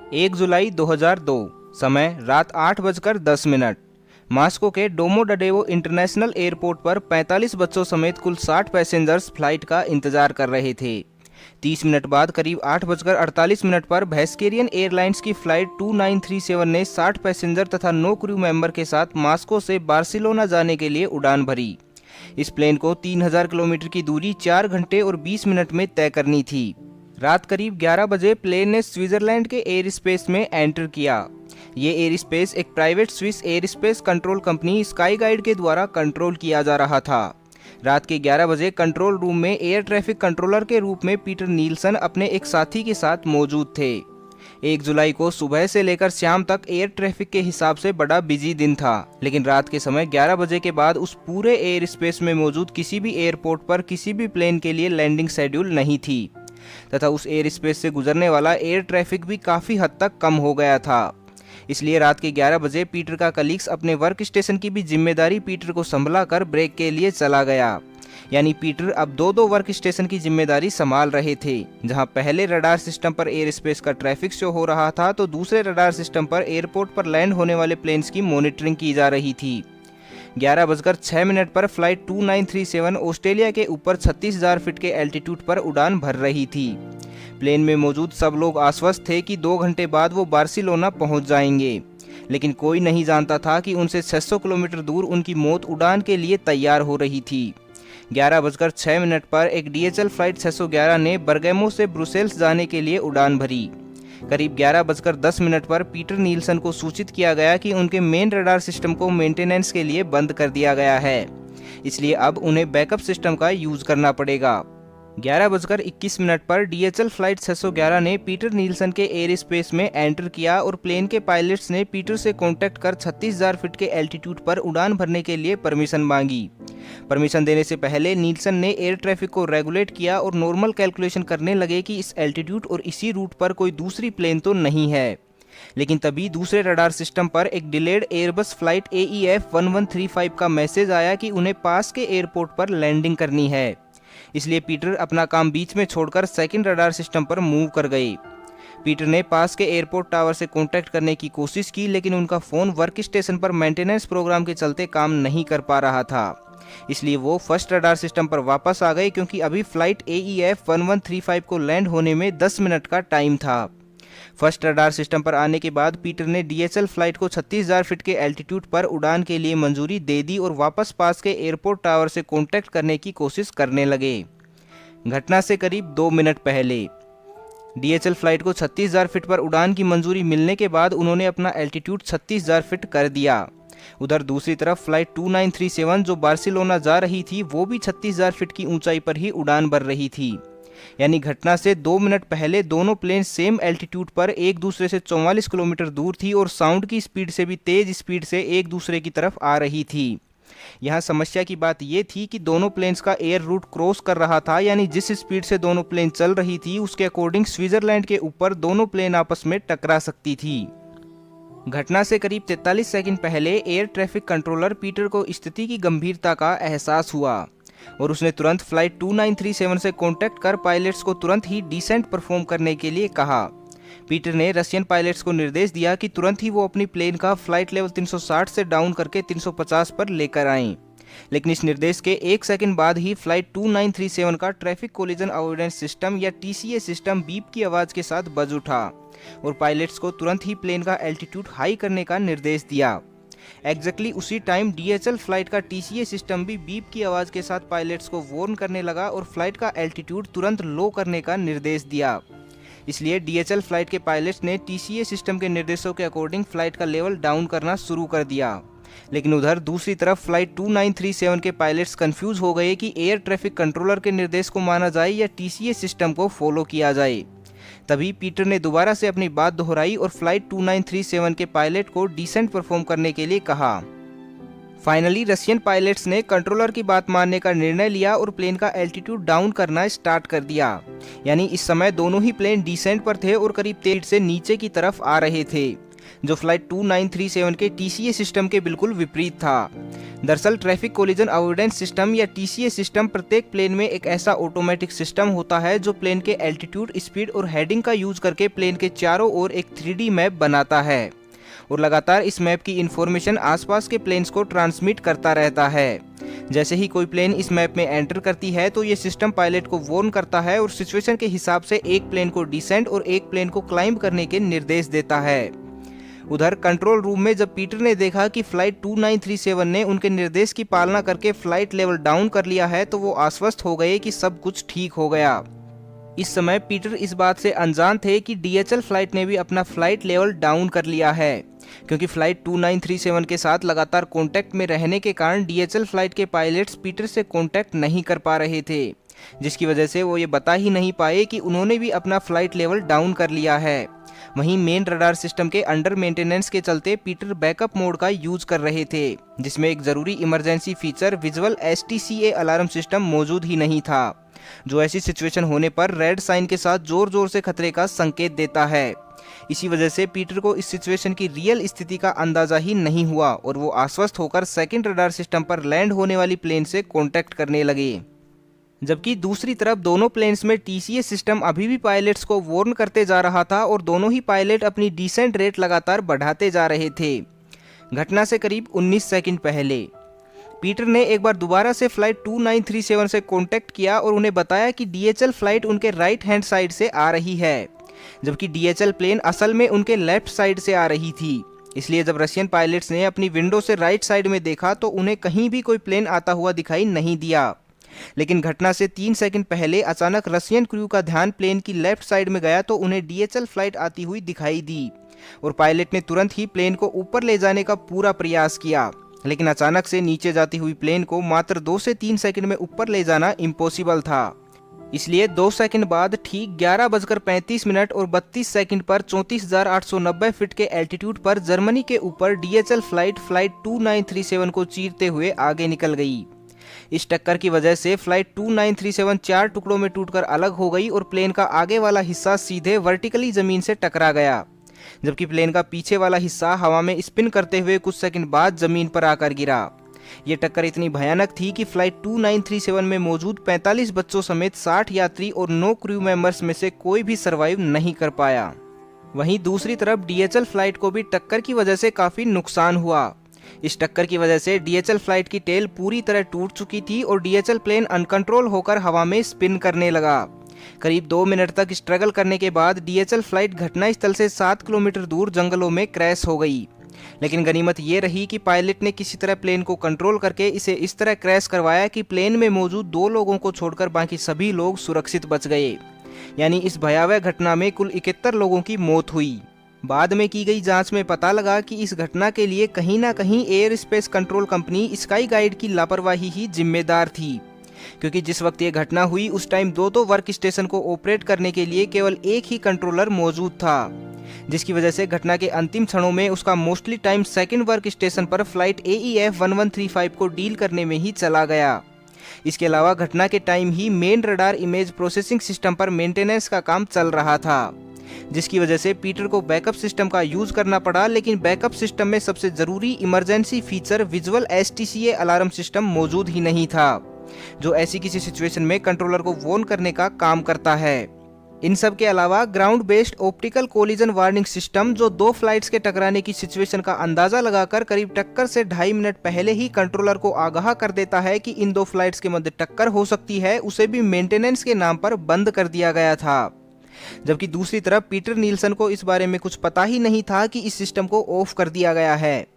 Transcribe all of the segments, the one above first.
1 जुलाई 2002। समय रात 8:10। मास्को के डोमोडेडोवो इंटरनेशनल एयरपोर्ट पर 45 बच्चों समेत कुल 60 पैसेंजर्स फ्लाइट का इंतजार कर रहे थे। 30 मिनट बाद करीब 8:48 पर भेस्केरियन एयरलाइंस की फ्लाइट 2937 ने 60 पैसेंजर तथा 9 क्रू मेंबर के साथ मास्को से बार्सिलोना जाने के लिए उड़ान भरी। इस प्लेन को 3000 किलोमीटर की दूरी 4 घंटे और 20 मिनट में तय करनी थी। रात करीब 11 बजे प्लेन ने स्विट्जरलैंड के एयर स्पेस में एंटर किया। ये एयर स्पेस एक private Swiss air space control company sky guide के द्वारा कंट्रोल किया जा रहा था। रात के 11 बजे कंट्रोल रूम में एयर ट्रैफिक कंट्रोलर के रूप में पीटर नील्सन अपने एक साथी के साथ मौजूद थे। 1 जुलाई को सुबह से लेकर शाम तक एयर ट्रैफिक के हिसाब से बड़ा बिजी दिन था, लेकिन रात के समय 11 बजे के बाद उस पूरे एयर स्पेस में मौजूद किसी भी एयरपोर्ट पर किसी भी प्लेन के लिए लैंडिंग शेड्यूल नहीं थी तथा उस एयर स्पेस से गुजरने वाला एयर ट्रैफिक भी काफ़ी हद तक कम हो गया था। इसलिए रात के 11 बजे पीटर का कलीग्स अपने वर्क स्टेशन की भी जिम्मेदारी पीटर को संभला कर ब्रेक के लिए चला गया। यानी पीटर अब दो वर्क स्टेशन की जिम्मेदारी संभाल रहे थे। जहां पहले रडार सिस्टम पर एयर स्पेस का ट्रैफिक शो हो रहा था, तो दूसरे रडार सिस्टम पर एयरपोर्ट पर लैंड होने वाले प्लेन्स की मॉनिटरिंग की जा रही थी। 11:06 पर फ्लाइट 2937 ऑस्ट्रेलिया के ऊपर 36,000 फीट के एल्टीट्यूड पर उड़ान भर रही थी। प्लेन में मौजूद सब लोग आश्वस्त थे कि 2 घंटे बाद वो बार्सिलोना पहुंच जाएंगे, लेकिन कोई नहीं जानता था कि उनसे 600 किलोमीटर दूर उनकी मौत उड़ान के लिए तैयार हो रही थी। 11:06 पर एक DHL फ्लाइट 611 ने बर्गेमो से ब्रुसेल्स जाने के लिए उड़ान भरी। करीब 11:10 पर पीटर नील्सन को सूचित किया गया कि उनके मेन रडार सिस्टम को मेंटेनेंस के लिए बंद कर दिया गया है, इसलिए अब उन्हें बैकअप सिस्टम का यूज करना पड़ेगा। 11:21 पर DHL फ्लाइट 611 ने पीटर नील्सन के एयर स्पेस में एंटर किया और प्लेन के पायलट्स ने पीटर से कांटेक्ट कर 36,000 फीट के एल्टीट्यूड पर उड़ान भरने के लिए परमिशन मांगी। परमिशन देने से पहले नील्सन ने एयर ट्रैफिक को रेगुलेट किया और नॉर्मल कैलकुलेशन करने लगे कि इस एल्टीट्यूड और इसी रूट पर कोई दूसरी प्लेन तो नहीं है। लेकिन तभी दूसरे रडार सिस्टम पर एक डिलेड एयरबस फ्लाइट AEF 1135 का मैसेज आया कि उन्हें पास के एयरपोर्ट पर लैंडिंग करनी है। इसलिए पीटर अपना काम बीच में छोड़कर सेकंड रडार सिस्टम पर मूव कर गए। पीटर ने पास के एयरपोर्ट टावर से कांटेक्ट करने की कोशिश की, लेकिन उनका फ़ोन वर्क स्टेशन पर मेंटेनेंस प्रोग्राम के चलते काम नहीं कर पा रहा था। इसलिए वो फर्स्ट रडार सिस्टम पर वापस आ गए, क्योंकि अभी फ्लाइट AEF 1135 को लैंड होने में 10 मिनट का टाइम था। फर्स्ट रडार सिस्टम पर आने के बाद पीटर ने DHL फ्लाइट को 36,000 फीट के एल्टीट्यूड पर उड़ान के लिए मंजूरी दे दी और वापस पास के एयरपोर्ट टावर से कांटेक्ट करने की कोशिश करने लगे। घटना से करीब 2 मिनट पहले DHL फ्लाइट को 36,000 फीट पर उड़ान की मंजूरी मिलने के बाद उन्होंने अपना एल्टीट्यूड 36,000 फीट कर दिया। उधर दूसरी तरफ फ्लाइट 2937 जो बार्सिलोना जा रही थी, वो भी 36,000 फीट की ऊंचाई पर ही उड़ान भर रही थी। यानी घटना से 2 मिनट पहले दोनों प्लेन सेम एल्टीट्यूड पर एक दूसरे से 44 किलोमीटर दूर थी और साउंड की स्पीड से भी तेज स्पीड से एक दूसरे की तरफ आ रही थी। यहाँ समस्या की बात यह थी कि दोनों प्लेन्स का एयर रूट क्रॉस कर रहा था, यानी जिस स्पीड से दोनों प्लेन चल रही थी उसके अकॉर्डिंग स्विट्जरलैंड के ऊपर दोनों प्लेन आपस में टकरा सकती थी। घटना से करीब 43 सेकंड पहले एयर ट्रैफिक कंट्रोलर पीटर को स्थिति की गंभीरता का एहसास हुआ और उसने तुरंत फ्लाइट 2937 से कांटेक्ट कर पायलट्स को तुरंत ही डिसेंट परफॉर्म करने के लिए कहा। पीटर ने रशियन पायलट्स को निर्देश दिया कि तुरंत ही वो अपनी प्लेन का फ्लाइट लेवल 360 से डाउन करके 350 पर लेकर आएं। लेकिन इस निर्देश के 1 सेकंड बाद ही फ्लाइट 2937 का ट्रैफिक कोलिजन अवॉइडेंस सिस्टम या TCA सिस्टम बीप की आवाज़ के साथ बज उठा और पायलट्स को तुरंत ही प्लेन का एल्टीट्यूड हाई करने का निर्देश दिया। एग्जैक्टली उसी टाइम DHL फ्लाइट का TCA सिस्टम भी बीप की आवाज़ के साथ पायलट्स को वार्न करने लगा और फ्लाइट का एल्टीट्यूड तुरंत लो करने का निर्देश दिया। इसलिए DHL फ्लाइट के पायलट्स ने TCA सिस्टम के निर्देशों के अकॉर्डिंग फ्लाइट का लेवल डाउन करना शुरू कर दिया। लेकिन उधर दूसरी तरफ फ्लाइट 2937 के पायलट्स कंफ्यूज हो गए कि एयर ट्रैफिक कंट्रोलर के निर्देश को माना जाए या TCA सिस्टम को फॉलो किया जाए। तभी पीटर ने दोबारा से अपनी बात दोहराई और फ्लाइट 2937 के पायलट को डिसेंट परफॉर्म करने के लिए कहा। फाइनली रशियन पायलट्स ने कंट्रोलर की बात मानने का निर्णय लिया और प्लेन का एल्टीट्यूड डाउन करना स्टार्ट कर दिया। यानी इस समय दोनों ही प्लेन डिसेंट पर थे और करीब 3 से नीचे की तरफ आ रहे थे, जो फ्लाइट 2937 के TCA सिस्टम के बिल्कुल विपरीत था। दरअसल ट्रैफिक कोलिजन अवॉइडेंस सिस्टम या टीसीए सिस्टम प्रत्येक प्लेन में एक ऐसा ऑटोमेटिक सिस्टम होता है जो प्लेन के एल्टीट्यूड, स्पीड और हेडिंग का यूज करके प्लेन के चारों ओर एक 3D मैप बनाता है और लगातार इस मैप की इंफॉर्मेशन आसपास के प्लेन्स को ट्रांसमिट करता रहता है। जैसे ही कोई प्लेन इस मैप में एंटर करती है तो ये सिस्टम पायलट को वार्न करता है और सिचुएशन के हिसाब से एक प्लेन को डिसेंड और एक प्लेन को क्लाइंब करने के निर्देश देता है। उधर कंट्रोल रूम में जब पीटर ने देखा कि फ्लाइट 2937 ने उनके निर्देश की पालना करके फ्लाइट लेवल डाउन कर लिया है तो वो आश्वस्त हो गए कि सब कुछ ठीक हो गया। इस समय पीटर इस बात से अनजान थे कि डीएचएल फ्लाइट ने भी अपना फ्लाइट लेवल डाउन कर लिया है, क्योंकि फ्लाइट 2937 के साथ लगातार कांटेक्ट में रहने के कारण डीएचएल फ्लाइट के पायलट्स पीटर से कांटेक्ट नहीं कर पा रहे थे, जिसकी वजह से वो ये बता ही नहीं पाए कि उन्होंने भी अपना फ्लाइट लेवल डाउन कर लिया है। वहीं मेन रडार सिस्टम के अंडर मेंटेनेंस के चलते पीटर बैकअप मोड का यूज कर रहे थे, जिसमें एक जरूरी emergency feature visual STCA alarm system मौजूद ही नहीं था, जो ऐसी सिचुएशन होने पर रेड साइन के साथ जोर जोर से खतरे का संकेत देता है। इसी वजह से पीटर को इस सिचुएशन की रियल स्थिति का अंदाजा ही नहीं हुआ और वो आश्वस्त होकर सेकंड रडार सिस्टम पर लैंड होने वाली प्लेन से कांटेक्ट करने लगे। जबकि दूसरी तरफ दोनों प्लेन्स में टीसीए सिस्टम अभी भी पायलट्स को वार्न करते जा रहा था और दोनों ही पायलट अपनी डिसेंट रेट लगातार बढ़ाते जा रहे थे। घटना से करीब 19 सेकंड पहले पीटर ने एक बार दोबारा से फ्लाइट 2937 से कांटेक्ट किया और उन्हें बताया कि डीएचएल फ्लाइट उनके राइट हैंड साइड से आ रही है, जबकि डीएचएल प्लेन असल में उनके लेफ्ट साइड से आ रही थी। इसलिए जब रशियन पायलट्स ने अपनी विंडो से राइट साइड में देखा तो उन्हें कहीं भी कोई प्लेन आता हुआ दिखाई नहीं दिया। लेकिन घटना से 3 सेकंड पहले अचानक रशियन क्रू का ध्यान प्लेन की लेफ्ट साइड में गया तो उन्हें डीएचएल फ्लाइट आती हुई दिखाई दी और पायलट ने तुरंत ही प्लेन को ऊपर ले जाने का पूरा प्रयास किया। लेकिन अचानक से नीचे जाती हुई प्लेन को मात्र 2 से 3 सेकंड में ऊपर ले जाना इम्पॉसिबल था। इसलिए 2 सेकंड बाद ठीक 11:35 और 32 सेकंड पर 34,890 फीट के एल्टीट्यूड पर जर्मनी के ऊपर डीएचएल फ्लाइट 2937 को चीरते हुए आगे निकल गई। इस टक्कर की वजह से फ्लाइट 2937 4 टुकड़ों में टूटकर अलग हो गई और प्लेन का आगे वाला हिस्सा सीधे वर्टिकली जमीन से टकरा गया, जबकि प्लेन का पीछे वाला हिस्सा हवा में स्पिन करते हुए कुछ सेकंड बाद जमीन पर आकर गिरा। ये टक्कर इतनी भयानक थी कि फ्लाइट 2937 में मौजूद 45 बच्चों समेत 60 यात्री और 9 क्रू मेंबर्स में से कोई भी सरवाइव नहीं कर पाया। वहीं दूसरी तरफ डीएचएल फ्लाइट को भी टक्कर की वजह से काफी नुकसान हुआ। इस टक्कर की वजह से डीएचएल फ्लाइट की टेल पूरी तरह टूट चुकी थी और डीएचएल प्लेन अनकंट्रोल होकर हवा में स्पिन करने लगा। करीब 2 मिनट तक स्ट्रगल करने के बाद डीएचएल फ्लाइट घटनास्थल से 7 किलोमीटर दूर जंगलों में क्रैश हो गई। लेकिन गनीमत ये रही कि पायलट ने किसी तरह प्लेन को कंट्रोल करके इसे इस तरह क्रैश करवाया कि प्लेन में मौजूद 2 लोगों को छोड़कर बाकी सभी लोग सुरक्षित बच गए। यानी इस भयावह घटना में कुल 71 लोगों की मौत हुई। बाद में की गई जांच में पता लगा कि इस घटना के लिए कहीं ना कहीं air space control company sky guide की लापरवाही ही जिम्मेदार थी, क्योंकि जिस वक्त ये घटना हुई उस टाइम दो वर्क स्टेशन को ऑपरेट करने के लिए केवल एक ही कंट्रोलर मौजूद था, जिसकी वजह से घटना के अंतिम क्षणों में उसका mostly time second work station पर फ्लाइट AEF 1135 को डील करने में ही चला गया। इसके अलावा घटना के टाइम ही main radar image processing system पर मेंटेनेंस का काम चल रहा था, जिसकी वजह से पीटर को बैकअप सिस्टम का यूज करना पड़ा। लेकिन बैकअप सिस्टम में सबसे जरूरी emergency feature visual STCA alarm system मौजूद ही नहीं था, जो ऐसी किसी सिचुएशन में कंट्रोलर को वार्न करने का काम करता है। इन सब के अलावा ground based optical collision warning system, जो 2 फ्लाइट्स के टकराने की सिचुएशन का अंदाजा लगाकर करीब टक्कर से 2.5 मिनट पहले ही कंट्रोलर को आगाह कर देता है कि इन 2 फ्लाइट्स के मध्य टक्कर हो सकती है, उसे भी मेंटेनेंस के नाम पर बंद कर दिया गया था। जबकि दूसरी तरफ पीटर नील्सन को इस बारे में कुछ पता ही नहीं था कि इस सिस्टम को ऑफ कर दिया गया है।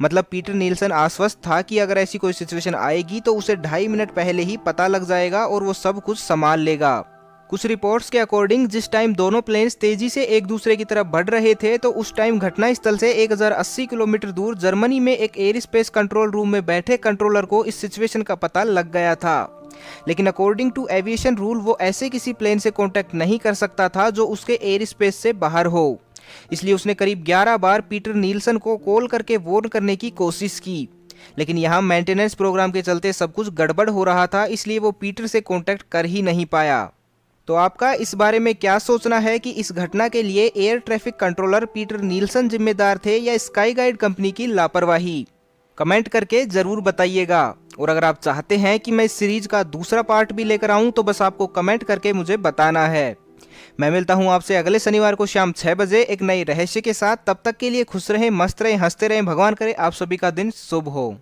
मतलब पीटर नील्सन आश्वस्त था कि अगर ऐसी कोई सिचुएशन आएगी तो उसे 2.5 मिनट पहले ही पता लग जाएगा और वो सब कुछ संभाल लेगा। कुछ रिपोर्ट्स के अकॉर्डिंग जिस टाइम दोनों प्लेन्स तेजी से एक दूसरे की तरफ बढ़ रहे थे तो उस टाइम घटनास्थल से 1080 किलोमीटर दूर जर्मनी में एक एयर स्पेस कंट्रोल रूम में बैठे कंट्रोलर को इस सिचुएशन का पता लग गया था। लेकिन अकॉर्डिंग टू एविएशन रूल वो ऐसे किसी प्लेन से कांटेक्ट नहीं कर सकता था जो उसके एयर स्पेस से बाहर हो। इसलिए उसने करीब 11 बार पीटर नील्सन को कॉल करके वार्न करने की कोशिश की, लेकिन यहाँ मेंटेनेंस प्रोग्राम के चलते सब कुछ गड़बड़ हो रहा था, इसलिए वो पीटर से कांटेक्ट कर ही नहीं पाया। तो आपका इस बारे में क्या सोचना है कि इस घटना के लिए air traffic controller Peter Nielsen जिम्मेदार थे या स्काई गाइड कंपनी की लापरवाही? कमेंट करके ज़रूर बताइएगा। और अगर आप चाहते हैं कि मैं इस सीरीज का दूसरा पार्ट भी लेकर आऊं तो बस आपको कमेंट करके मुझे बताना है। मैं मिलता हूं आपसे अगले शनिवार को शाम 6 बजे एक नए रहस्य के साथ। तब तक के लिए खुश रहें, मस्त रहें, हंसते रहें। भगवान करे आप सभी का दिन शुभ हो।